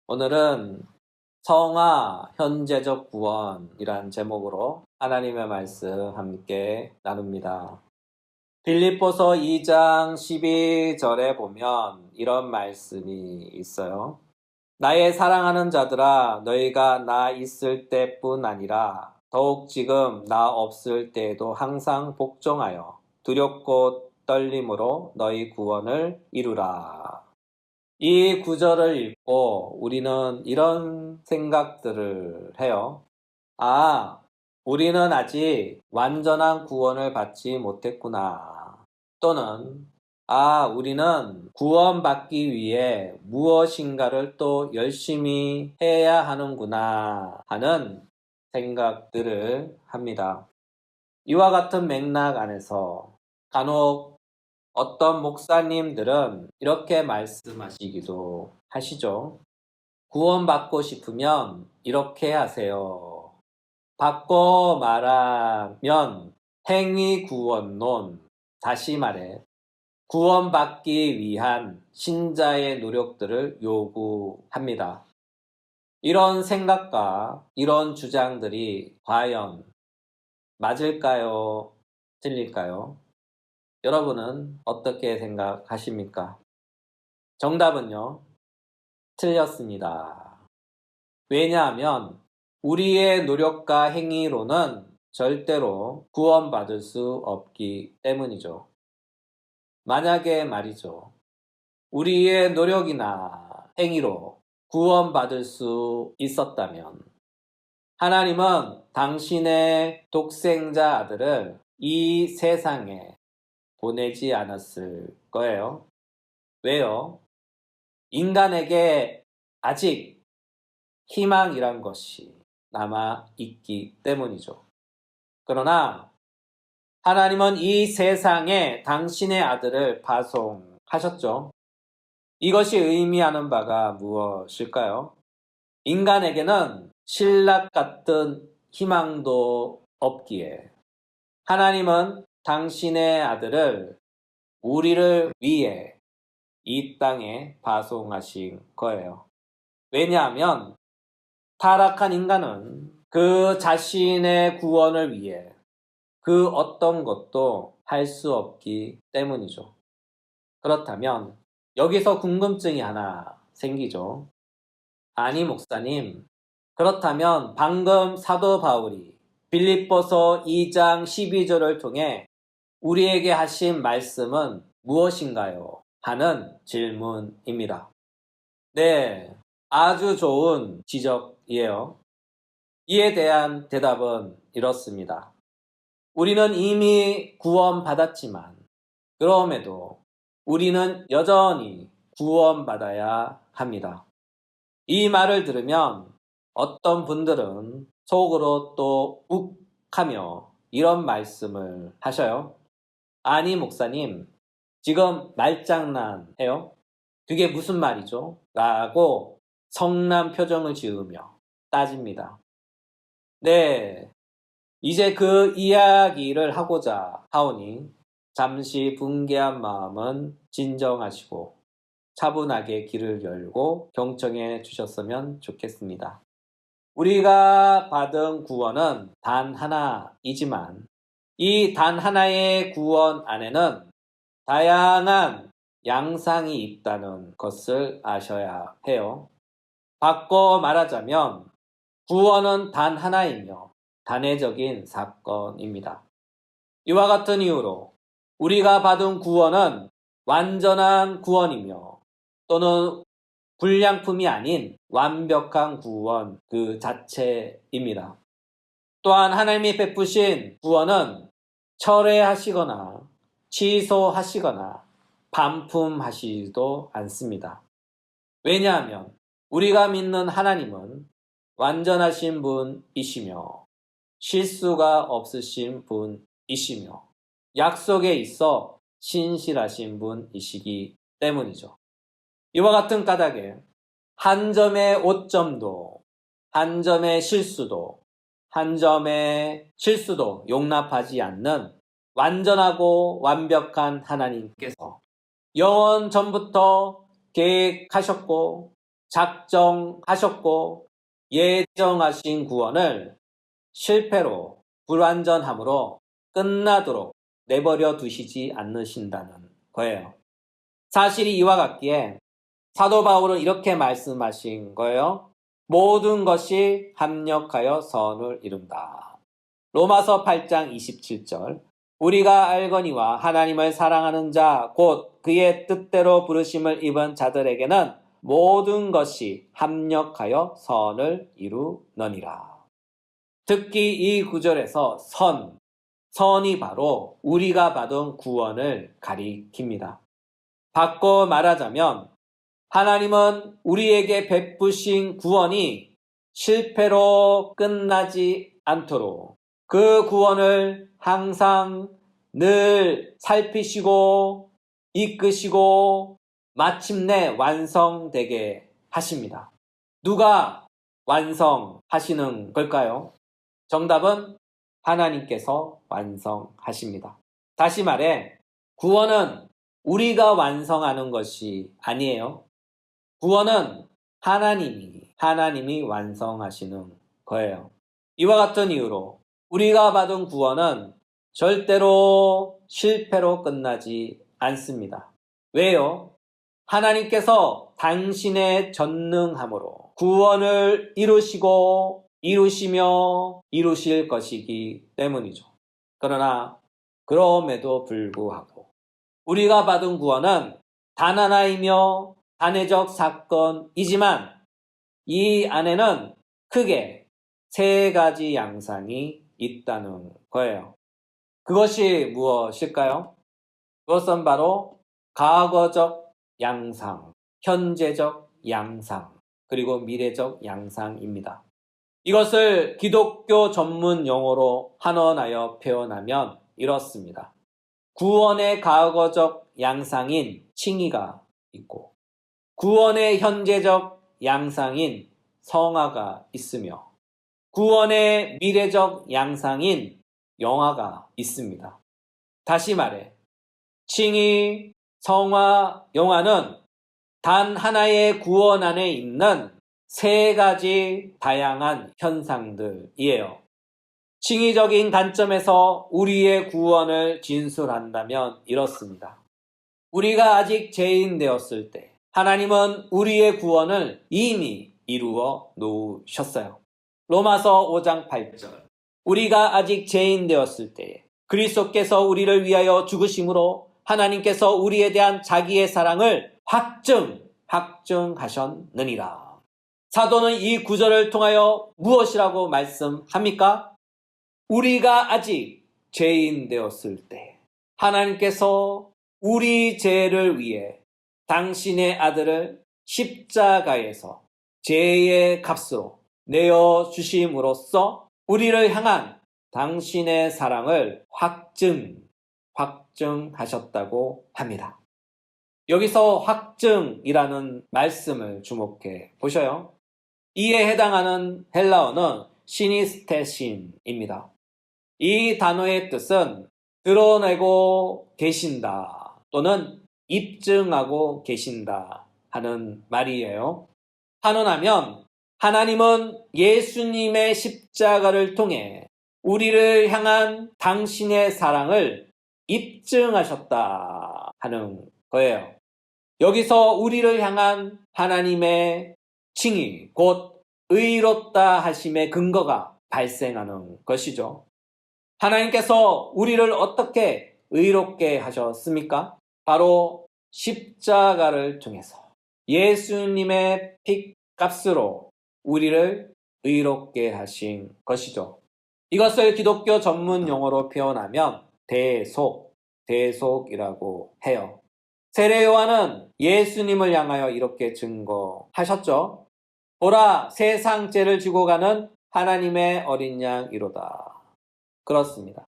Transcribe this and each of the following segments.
오늘은 성화 현재적 구원이란 제목으로 하나님의 말씀 함께 나눕니다. 빌립보서 2장 12절에 보면 이런 말씀이 있어요. 나의 사랑하는 자들아, 너희가 나 있을 때뿐 아니라 더욱 지금 나 없을 때에도 항상 복종하여 두렵고 떨림으로 너희 구원을 이루라. 이 구절을 읽고 우리는 이런 생각들을 해요. 우리는 아직 완전한 구원을 받지 못했구나. 또는, 우리는 구원받기 위해 무엇인가를 또 열심히 해야 하는구나 하는 생각들을 합니다. 이와 같은 맥락 안에서 간혹 어떤 목사님들은 이렇게 말씀하시기도 하시죠. 구원받고 싶으면 이렇게 하세요. 바꿔 말하면 행위구원론, 다시 말해 구원받기 위한 신자의 노력들을 요구합니다. 이런 생각과 이런 주장들이 과연 맞을까요? 틀릴까요? 여러분은 어떻게 생각하십니까? 정답은요, 틀렸습니다. 왜냐하면 우리의 노력과 행위로는 절대로 구원받을 수 없기 때문이죠. 만약에 말이죠, 우리의 노력이나 행위로 구원받을 수 있었다면 하나님은 당신의 독생자 아들을 이 세상에 보내지 않았을 거예요. 왜요? 인간에게 아직 희망이란 것이 남아 있기 때문이죠. 그러나 하나님은 이 세상에 당신의 아들을 파송하셨죠. 이것이 의미하는 바가 무엇일까요? 인간에게는 신락 같은 희망도 없기에 하나님은 당신의 아들을 우리를 위해 이 땅에 파송하신 거예요. 왜냐하면 타락한 인간은 그 자신의 구원을 위해 그 어떤 것도 할 수 없기 때문이죠. 그렇다면 여기서 궁금증이 하나 생기죠. 아니 목사님, 그렇다면 방금 사도 바울이 빌립보서 2장 12절을 통해 우리에게 하신 말씀은 무엇인가요? 하는 질문입니다. 네, 아주 좋은 지적이에요. 이에 대한 대답은 이렇습니다. 우리는 이미 구원받았지만 그럼에도 우리는 여전히 구원받아야 합니다. 이 말을 들으면 어떤 분들은 속으로 또 욱하며 이런 말씀을 하셔요. 아니 목사님, 지금 말장난해요? 그게 무슨 말이죠? 라고 성난 표정을 지으며 따집니다. 네, 이제 그 이야기를 하고자 하오니 잠시 분개한 마음은 진정하시고 차분하게 귀를 열고 경청해 주셨으면 좋겠습니다. 우리가 받은 구원은 단 하나이지만 이 단 하나의 구원 안에는 다양한 양상이 있다는 것을 아셔야 해요. 바꿔 말하자면 구원은 단 하나이며 단회적인 사건입니다. 이와 같은 이유로 우리가 받은 구원은 완전한 구원이며 또는 불량품이 아닌 완벽한 구원 그 자체입니다. 또한 하나님이 베푸신 구원은 철회하시거나 취소하시거나 반품하시지도 않습니다. 왜냐하면 우리가 믿는 하나님은 완전하신 분이시며 실수가 없으신 분이시며 약속에 있어 신실하신 분이시기 때문이죠. 이와 같은 까닭에 한 점의 오점도 한 점의 실수도 한 점의 실수도 용납하지 않는 완전하고 완벽한 하나님께서 영원 전부터 계획하셨고 작정하셨고 예정하신 구원을 실패로 불완전함으로 끝나도록 내버려 두시지 않으신다는 거예요. 사실이 이와 같기에 사도 바울은 이렇게 말씀하신 거예요. 모든 것이 합력하여 선을 이룬다. 로마서 8장 27절. 우리가 알거니와 하나님을 사랑하는 자 곧 그의 뜻대로 부르심을 입은 자들에게는 모든 것이 합력하여 선을 이루느니라. 특히 이 구절에서 선이 바로 우리가 받은 구원을 가리킵니다. 바꿔 말하자면 하나님은 우리에게 베푸신 구원이 실패로 끝나지 않도록 그 구원을 항상 늘 살피시고 이끄시고 마침내 완성되게 하십니다. 누가 완성하시는 걸까요? 정답은 하나님께서 완성하십니다. 다시 말해 구원은 우리가 완성하는 것이 아니에요. 구원은 하나님이 완성하시는 거예요. 이와 같은 이유로 우리가 받은 구원은 절대로 실패로 끝나지 않습니다. 왜요? 하나님께서 당신의 전능함으로 구원을 이루시며 이루실 것이기 때문이죠. 그러나 그럼에도 불구하고 우리가 받은 구원은 단 하나이며 단회적 사건이지만 이 안에는 크게 세 가지 양상이 있다는 거예요. 그것이 무엇일까요? 그것은 바로 과거적 양상, 현재적 양상, 그리고 미래적 양상입니다. 이것을 기독교 전문 용어로 한원하여 표현하면 이렇습니다. 구원의 과거적 양상인 칭의가 있고 구원의 현재적 양상인 성화가 있으며 구원의 미래적 양상인 영화가 있습니다. 다시 말해 칭의, 성화, 영화는 단 하나의 구원 안에 있는 세 가지 다양한 현상들이에요. 칭의적인 관점에서 우리의 구원을 진술한다면 이렇습니다. 우리가 아직 죄인 되었을 때 하나님은 우리의 구원을 이미 이루어 놓으셨어요. 로마서 5장 8절. 우리가 아직 죄인 되었을 때 그리스도께서 우리를 위하여 죽으심으로 하나님께서 우리에 대한 자기의 사랑을 확증하셨느니라. 사도는 이 구절을 통하여 무엇이라고 말씀합니까? 우리가 아직 죄인 되었을 때 하나님께서 우리 죄를 위해 당신의 아들을 십자가에서 죄의 값으로 내어주심으로써 우리를 향한 당신의 사랑을 확증하셨다고 합니다. 여기서 확증이라는 말씀을 주목해 보셔요. 이에 해당하는 헬라어는 시니스테신입니다. 이 단어의 뜻은 드러내고 계신다 또는 입증하고 계신다 하는 말이에요. 한원하면 하나님은 예수님의 십자가를 통해 우리를 향한 당신의 사랑을 입증하셨다 하는 거예요. 여기서 우리를 향한 하나님의 칭의, 곧 의롭다 하심의 근거가 발생하는 것이죠. 하나님께서 우리를 어떻게 의롭게 하셨습니까? 바로 십자가를 통해서 예수님의 핏값으로 우리를 의롭게 하신 것이죠. 이것을 기독교 전문 용어로 표현하면 대속이라고 해요. 세례 요한은 예수님을 향하여 이렇게 증거하셨죠. 보라, 세상 죄를 지고 가는 하나님의 어린 양이로다. 그렇습니다.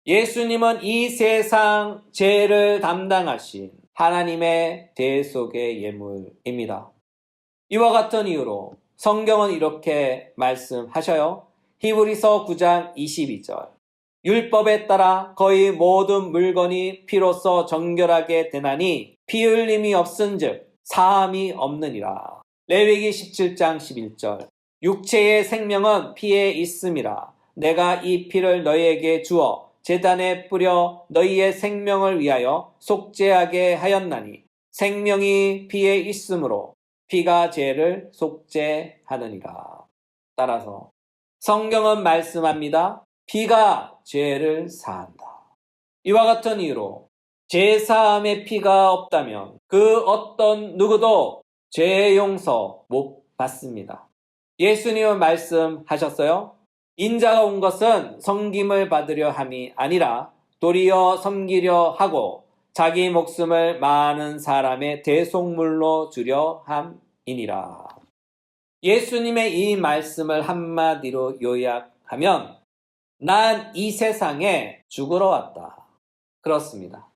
예수님은 이 세상 죄를 담당하신 하나님의 대속의 예물입니다. 이와 같은 이유로 성경은 이렇게 말씀하셔요. 히브리서 9장 22절. 율법에 따라 거의 모든 물건이 피로써 정결하게 되나니 피 흘림이 없은즉 사함이 없느니라. 레위기 17장 11절. 육체의 생명은 피에 있음이라. 내가 이 피를 너희에게 주어 제단에 뿌려 너희의 생명을 위하여 속죄하게 하였나니 생명이 피에 있으므로 피가 죄를 속죄하느니라. 따라서 성경은 말씀합니다. 피가 죄를 사한다. 이와 같은 이유로 죄사함의 피가 없다면 그 어떤 누구도 죄 용서 못 받습니다. 예수님은 말씀하셨어요. 인자가 온 것은 섬김을 받으려 함이 아니라 도리어 섬기려 하고 자기 목숨을 많은 사람의 대속물로 주려 함이니라. 예수님의 이 말씀을 한마디로 요약하면 난 이 세상에 죽으러 왔다. 그렇습니다.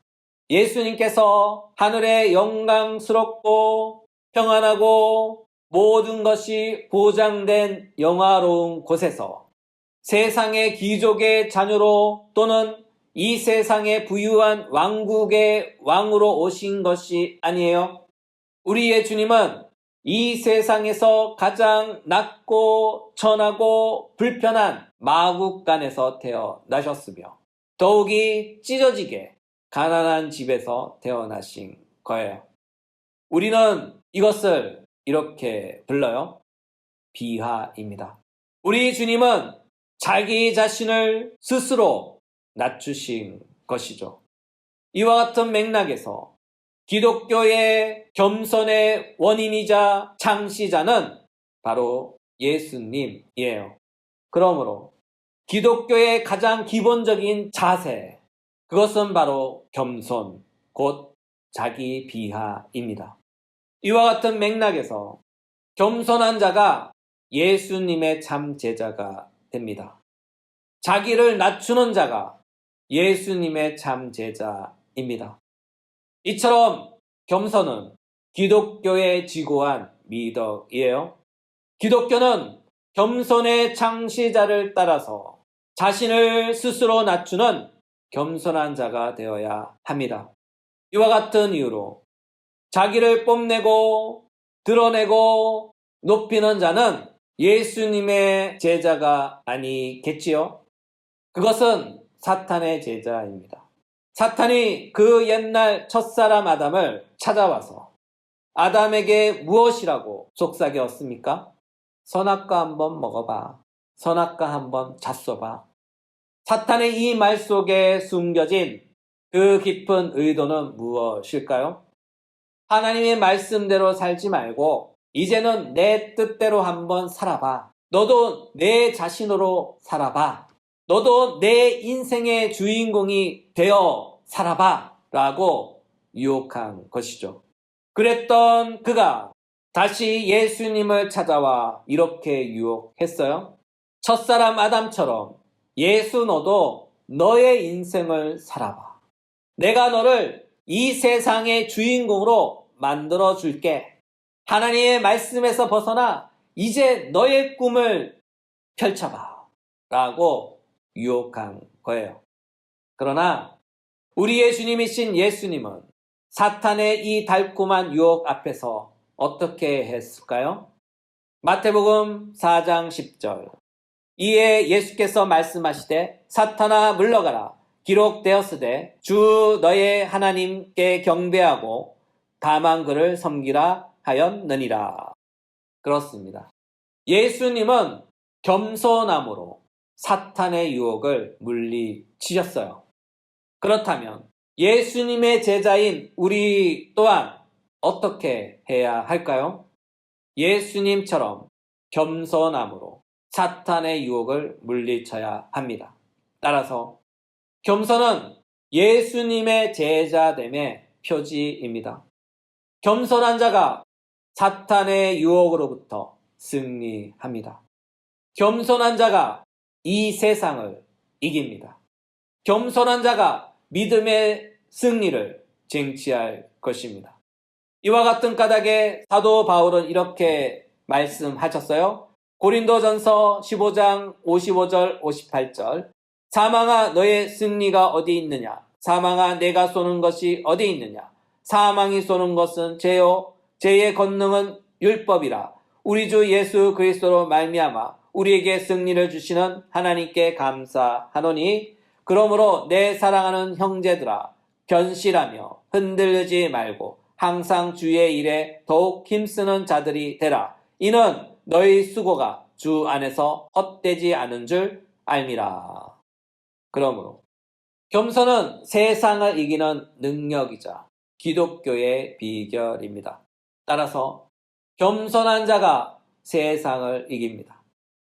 예수님께서 하늘의 영광스럽고 평안하고 모든 것이 보장된 영화로운 곳에서 세상의 귀족의 자녀로 또는 이 세상의 부유한 왕국의 왕으로 오신 것이 아니에요. 우리의 주님은 이 세상에서 가장 낮고 천하고 불편한 마국간에서 태어나셨으며 더욱이 찢어지게 가난한 집에서 태어나신 거예요. 우리는 이것을 이렇게 불러요. 비하입니다. 우리 주님은 자기 자신을 스스로 낮추신 것이죠. 이와 같은 맥락에서 기독교의 겸손의 원인이자 창시자는 바로 예수님이에요. 그러므로 기독교의 가장 기본적인 자세, 그것은 바로 겸손, 곧 자기 비하입니다. 이와 같은 맥락에서 겸손한 자가 예수님의 참 제자가 됩니다. 자기를 낮추는 자가 예수님의 참 제자입니다. 이처럼 겸손은 기독교의 지고한 미덕이에요. 기독교는 겸손의 창시자를 따라서 자신을 스스로 낮추는 겸손한 자가 되어야 합니다. 이와 같은 이유로 자기를 뽐내고 드러내고 높이는 자는 예수님의 제자가 아니겠지요? 그것은 사탄의 제자입니다. 사탄이 그 옛날 첫사람 아담을 찾아와서 아담에게 무엇이라고 속삭였습니까? 선악과 한번 먹어봐. 선악과 한번 잤어봐. 사탄의 이 말 속에 숨겨진 그 깊은 의도는 무엇일까요? 하나님의 말씀대로 살지 말고 이제는 내 뜻대로 한번 살아봐. 너도 내 자신으로 살아봐. 너도 내 인생의 주인공이 되어 살아봐. 라고 유혹한 것이죠. 그랬던 그가 다시 예수님을 찾아와 이렇게 유혹했어요. 첫사람 아담처럼 예수 너도 너의 인생을 살아봐. 내가 너를 이 세상의 주인공으로 만들어 줄게. 하나님의 말씀에서 벗어나 이제 너의 꿈을 펼쳐봐. 라고 유혹한 거예요. 그러나 우리의 주님이신 예수님은 사탄의 이 달콤한 유혹 앞에서 어떻게 했을까요? 마태복음 4장 10절. 이에 예수께서 말씀하시되 사탄아 물러가라. 기록되었으되 주 너의 하나님께 경배하고 다만 그를 섬기라 하였느니라. 그렇습니다. 예수님은 겸손함으로 사탄의 유혹을 물리치셨어요. 그렇다면 예수님의 제자인 우리 또한 어떻게 해야 할까요? 예수님처럼 겸손함으로 사탄의 유혹을 물리쳐야 합니다. 따라서 겸손은 예수님의 제자됨의 표지입니다. 겸손한 자가 사탄의 유혹으로부터 승리합니다. 겸손한 자가 이 세상을 이깁니다. 겸손한 자가 믿음의 승리를 쟁취할 것입니다. 이와 같은 까닭에 사도 바울은 이렇게 말씀하셨어요. 고린도전서 15장 55절 58절. 사망아 너의 승리가 어디 있느냐? 사망아 내가 쏘는 것이 어디 있느냐? 사망이 쏘는 것은 죄요, 죄의 권능은 율법이라 우리 주 예수 그리스도로 말미암아 우리에게 승리를 주시는 하나님께 감사하노니 그러므로 내 사랑하는 형제들아 견실하며 흔들리지 말고 항상 주의 일에 더욱 힘쓰는 자들이 되라. 이는 너희 수고가 주 안에서 헛되지 않은 줄 알미라. 그러므로 겸손은 세상을 이기는 능력이자 기독교의 비결입니다. 따라서 겸손한 자가 세상을 이깁니다.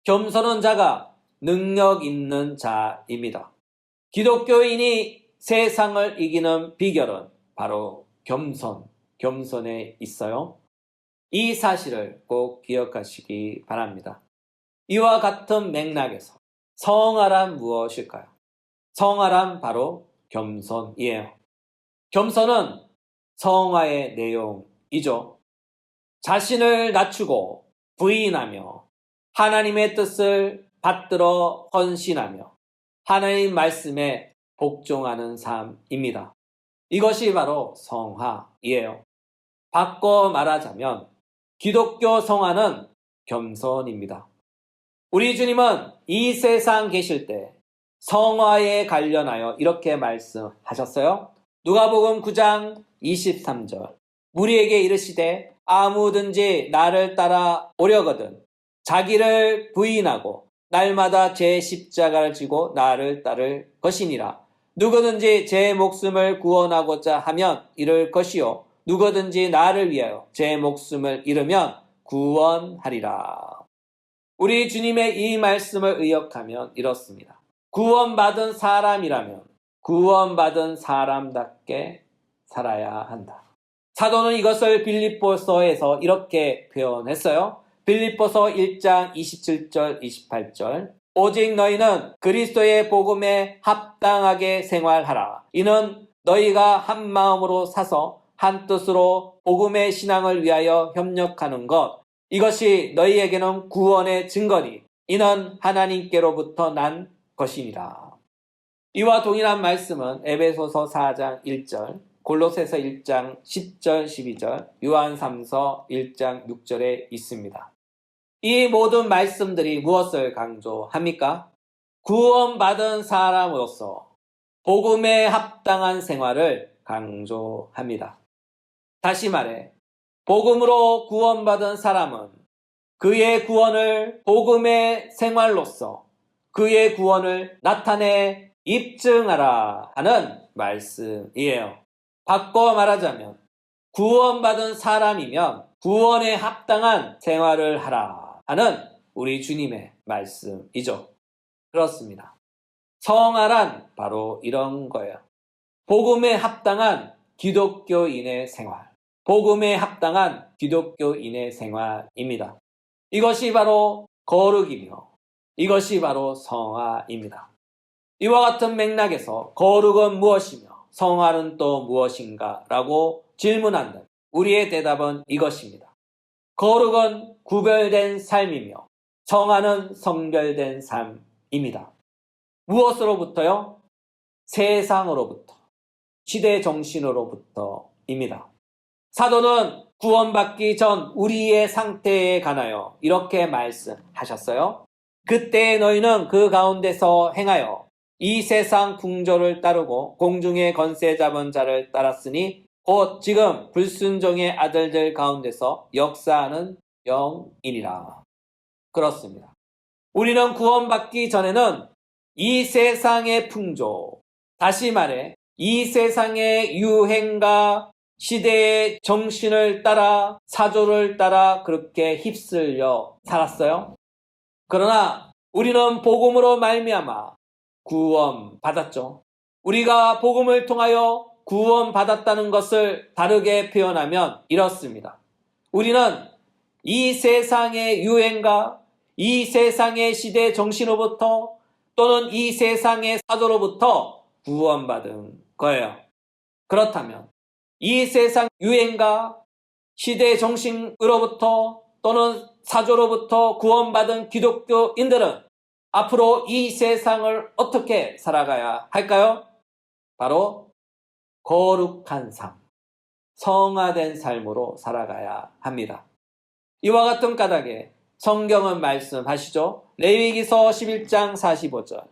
겸손한 자가 능력 있는 자입니다. 기독교인이 세상을 이기는 비결은 바로 겸손에 있어요. 이 사실을 꼭 기억하시기 바랍니다. 이와 같은 맥락에서 성화란 무엇일까요? 성화란 바로 겸손이에요. 겸손은 성화의 내용이죠. 자신을 낮추고 부인하며 하나님의 뜻을 받들어 헌신하며 하나님 말씀에 복종하는 삶입니다. 이것이 바로 성화이에요. 바꿔 말하자면 기독교 성화는 겸손입니다. 우리 주님은 이 세상 계실 때 성화에 관련하여 이렇게 말씀하셨어요. 누가복음 9장 23절 무리에게 이르시되 아무든지 나를 따라 오려거든 자기를 부인하고 날마다 제 십자가를 지고 나를 따를 것이니라. 누구든지 제 목숨을 구원하고자 하면 잃을 것이요 누구든지 나를 위하여 제 목숨을 잃으면 구원하리라. 우리 주님의 이 말씀을 의역하면 이렇습니다. 구원받은 사람이라면 구원받은 사람답게 살아야 한다. 사도는 이것을 빌립보서에서 이렇게 표현했어요. 빌립보서 1장 27절 28절 오직 너희는 그리스도의 복음에 합당하게 생활하라. 이는 너희가 한 마음으로 사서 한 뜻으로 복음의 신앙을 위하여 협력하는 것 이것이 너희에게는 구원의 증거니 이는 하나님께로부터 난 것이니라. 이와 동일한 말씀은 에베소서 4장 1절 골로새서 1장 10절 12절 요한 3서 1장 6절에 있습니다. 이 모든 말씀들이 무엇을 강조합니까? 구원받은 사람으로서 복음에 합당한 생활을 강조합니다. 다시 말해 복음으로 구원받은 사람은 그의 구원을 복음의 생활로서 그의 구원을 나타내 입증하라 하는 말씀이에요. 바꿔 말하자면 구원받은 사람이면 구원에 합당한 생활을 하라 하는 우리 주님의 말씀이죠. 그렇습니다. 성화란 바로 이런 거예요. 복음에 합당한 기독교인의 생활. 복음에 합당한 기독교인의 생활입니다. 이것이 바로 거룩이며 이것이 바로 성화입니다. 이와 같은 맥락에서 거룩은 무엇이며 성화는 또 무엇인가 라고 질문한다면 우리의 대답은 이것입니다. 거룩은 구별된 삶이며 성화는 성별된 삶입니다. 무엇으로부터요? 세상으로부터, 시대 정신으로부터입니다. 사도는 구원받기 전 우리의 상태에 관하여 이렇게 말씀하셨어요. 그때 너희는 그 가운데서 행하여 이 세상 풍조를 따르고 공중의 권세 잡은 자를 따랐으니 곧 지금 불순종의 아들들 가운데서 역사하는 영이니라. 그렇습니다. 우리는 구원받기 전에는 이 세상의 풍조, 다시 말해 이 세상의 유행과 시대의 정신을 따라 사조를 따라 그렇게 휩쓸려 살았어요. 그러나 우리는 복음으로 말미암아 구원받았죠. 우리가 복음을 통하여 구원받았다는 것을 다르게 표현하면 이렇습니다. 우리는 이 세상의 유행과 이 세상의 시대 정신으로부터 또는 이 세상의 사조로부터 구원받은 거예요. 그렇다면 이 세상 유행과 시대 정신으로부터 또는 사조로부터 구원받은 기독교인들은 앞으로 이 세상을 어떻게 살아가야 할까요? 바로 거룩한 삶, 성화된 삶으로 살아가야 합니다. 이와 같은 까닭에 성경은 말씀하시죠. 레위기서 11장 45절.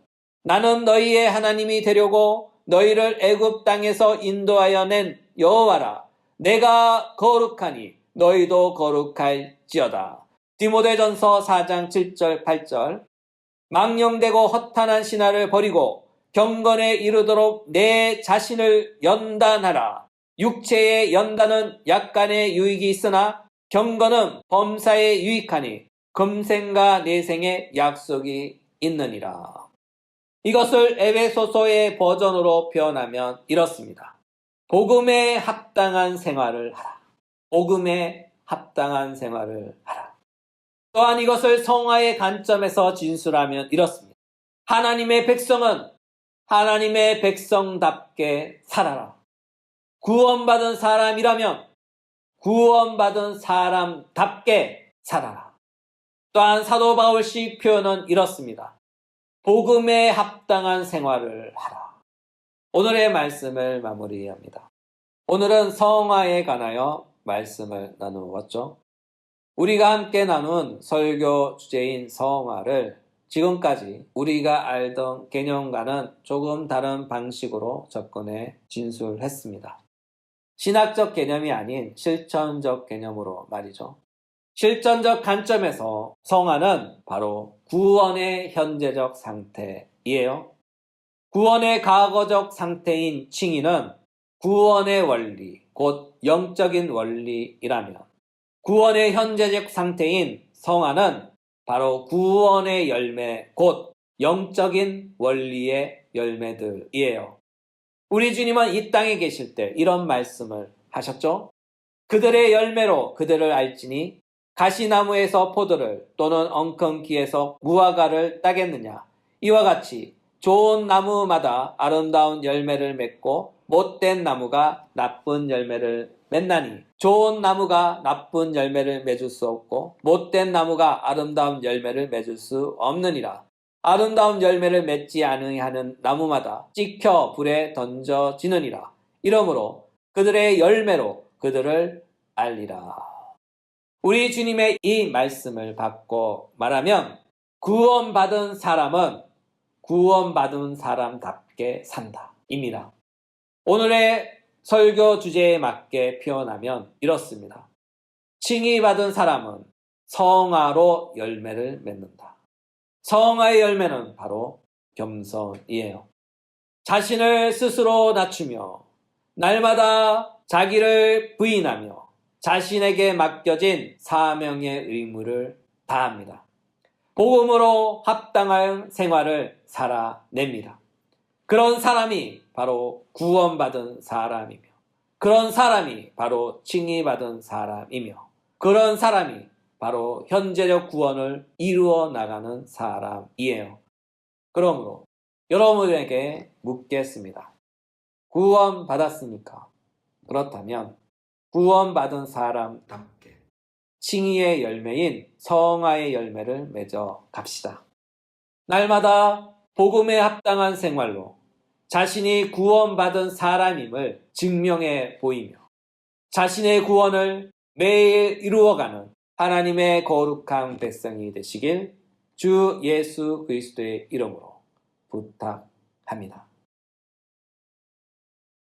나는 너희의 하나님이 되려고 너희를 애굽 땅에서 인도하여 낸 여호와라. 내가 거룩하니 너희도 거룩할지어다. 디모데전서 4장 7절 8절. 망령되고 허탄한 신화를 버리고 경건에 이르도록 내 자신을 연단하라. 육체의 연단은 약간의 유익이 있으나 경건은 범사에 유익하니 금생과 내생의 약속이 있느니라. 이것을 에베소서의 버전으로 표현하면 이렇습니다. 복음에 합당한 생활을 하라. 복음에 합당한 생활을 하라. 또한 이것을 성화의 관점에서 진술하면 이렇습니다. 하나님의 백성은 하나님의 백성답게 살아라. 구원받은 사람이라면 구원받은 사람답게 살아라. 또한 사도 바울식 표현은 이렇습니다. 복음에 합당한 생활을 하라. 오늘의 말씀을 마무리합니다. 오늘은 성화에 관하여 말씀을 나누었죠. 우리가 함께 나눈 설교 주제인 성화를 지금까지 우리가 알던 개념과는 조금 다른 방식으로 접근해 진술했습니다. 신학적 개념이 아닌 실천적 개념으로 말이죠. 실전적 관점에서 성화는 바로 구원의 현재적 상태이에요. 구원의 과거적 상태인 칭의는 구원의 원리, 곧 영적인 원리이라면 구원의 현재적 상태인 성화는 바로 구원의 열매, 곧 영적인 원리의 열매들이에요. 우리 주님은 이 땅에 계실 때 이런 말씀을 하셨죠. 그들의 열매로 그들을 알지니 가시나무에서 포도를 또는 엉겅퀴에서 무화과를 따겠느냐. 이와 같이 좋은 나무마다 아름다운 열매를 맺고 못된 나무가 나쁜 열매를 맺나니 좋은 나무가 나쁜 열매를 맺을 수 없고 못된 나무가 아름다운 열매를 맺을 수 없느니라. 아름다운 열매를 맺지 아니하는 나무마다 찍혀 불에 던져지느니라. 이러므로 그들의 열매로 그들을 알리라. 우리 주님의 이 말씀을 받고 말하면 구원받은 사람은 구원받은 사람답게 산다 입니다. 오늘의 설교 주제에 맞게 표현하면 이렇습니다. 칭의받은 사람은 성화로 열매를 맺는다. 성화의 열매는 바로 겸손이에요. 자신을 스스로 낮추며 날마다 자기를 부인하며 자신에게 맡겨진 사명의 의무를 다합니다. 복음으로 합당한 생활을 살아냅니다. 그런 사람이 바로 구원받은 사람이며 그런 사람이 바로 칭의받은 사람이며 그런 사람이 바로 현재적 구원을 이루어 나가는 사람이에요. 그러므로 여러분에게 묻겠습니다. 구원받았습니까? 그렇다면 구원받은 사람답게 칭의의 열매인 성화의 열매를 맺어 갑시다. 날마다 복음에 합당한 생활로 자신이 구원받은 사람임을 증명해 보이며 자신의 구원을 매일 이루어가는 하나님의 거룩한 백성이 되시길 주 예수 그리스도의 이름으로 부탁합니다.